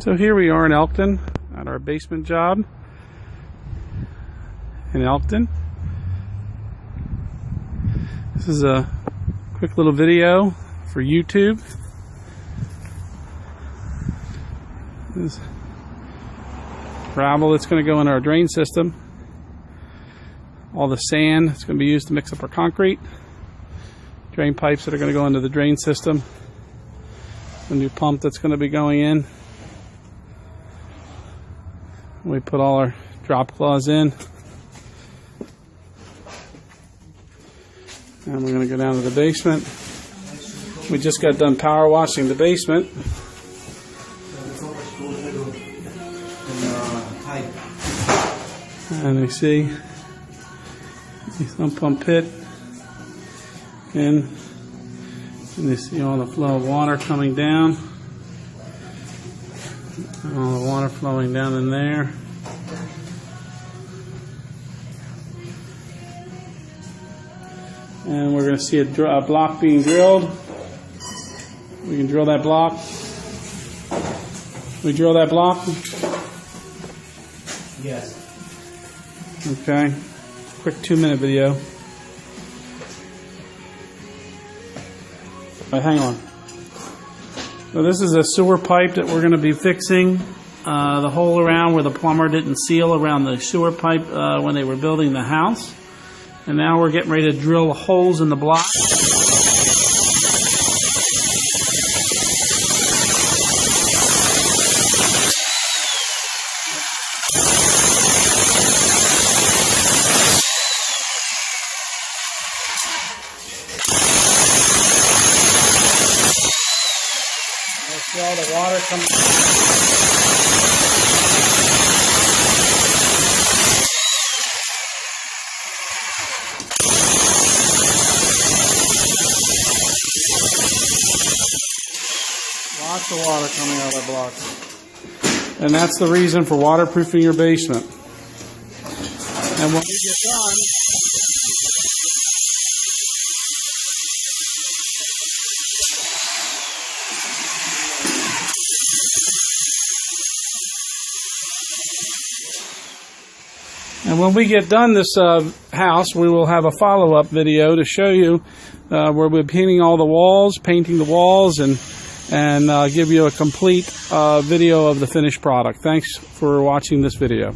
So here we are in Elkton at our basement job in Elkton. This is a quick little video for YouTube. This gravel that's going to go in our drain system. All the sand that's going to be used to mix up our concrete. Drain pipes that are going to go into the drain system. The new pump that's going to be going in. We put all our drop claws in. And we're going to go down to the basement. We just got done power washing the basement. And you see the sump pump pit in. And you see all the flow of water coming down. All the water flowing down in there. And we're going to see a block being drilled. We can drill that block. We drill that block? Yes. Okay. Quick 2-minute video. All right, hang on. So this is a sewer pipe that we're going to be fixing. The hole around where the plumber didn't seal around the sewer pipe when they were building the house. And now we're getting ready to drill holes in the block. See all the water coming. Lots of water coming out of that block. And that's the reason for waterproofing your basement. And when you get done, this house, we will have a follow-up video to show you where we're painting all the walls, painting the walls, and give you a complete video of the finished product. Thanks for watching this video.